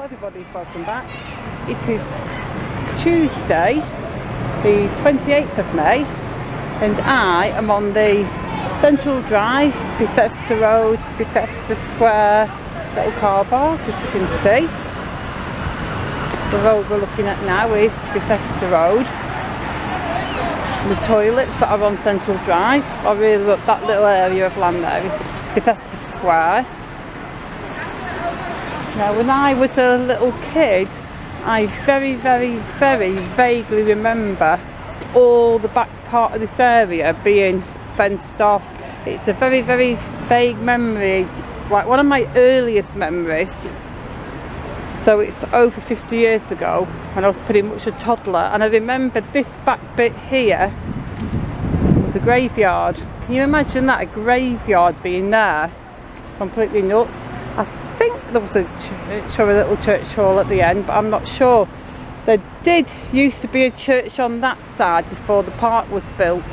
everybody, welcome back. It is Tuesday the 28th of May and I am on the Central Drive, Bethesda Road, Bethesda Square little car park, as you can see. The road we're looking at now is Bethesda Road. The toilets that are on Central Drive, I really love that little area of land there, is Bethesda Square. Now when I was a little kid, I very vaguely remember all the back part of this area being fenced off. It's a very vague memory, like one of my earliest memories. So it's over 50 years ago when I was pretty much a toddler, and I remember this back bit here was a graveyard. Can you imagine that, a graveyard being there? Completely nuts. I think there was a church or a little church hall at the end, but I'm not sure. There did used to be a church on that side before the park was built.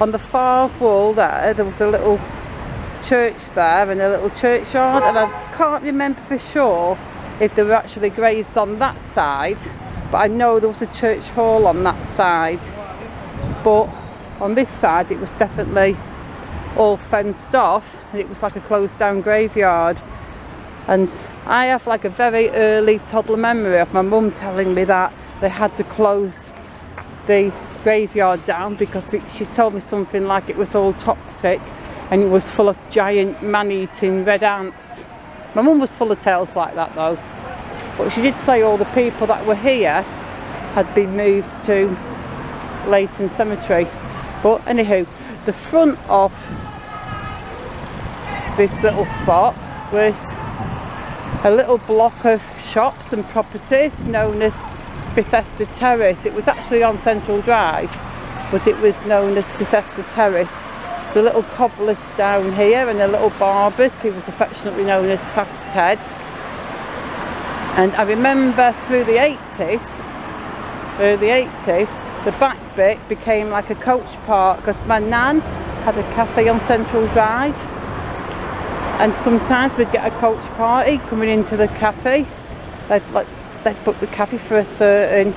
On the far wall there was a little church there and a little churchyard, and I can't remember for sure if there were actually graves on that side, but I know there was a church hall on that side. But on this side it was definitely all fenced off, and it was like a closed down graveyard. And I have like a very early toddler memory of my mum telling me that they had to close the graveyard down because she told me something like it was all toxic and it was full of giant man-eating red ants. My mum was full of tales like that though, but she did say all the people that were here had been moved to Leighton Cemetery. But anywho, the front of this little spot was a little block of shops and properties known as Bethesda Terrace. It was actually on Central Drive, but it was known as Bethesda Terrace. There's a little cobbler's down here and a little barber's who was affectionately known as Fast Ted. And I remember through the 80s, the back bit became like a coach park because my nan had a cafe on Central Drive, and sometimes we'd get a coach party coming into the cafe. They'd book the cafe for a certain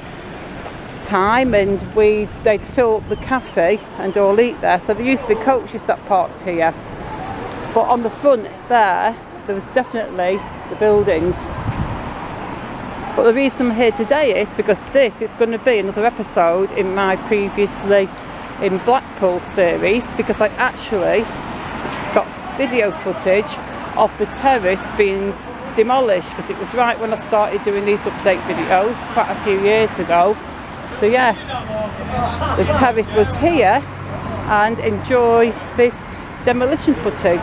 time and they'd fill up the cafe and all eat there. So there used to be coaches that parked here, but on the front there was definitely the buildings. But the reason I'm here today is because this is going to be another episode in my previously in Blackpool series, because I actually got video footage of the terrace being demolished, because it was right when I started doing these update videos quite a few years ago. So yeah, the terrace was here, and enjoy this demolition footage.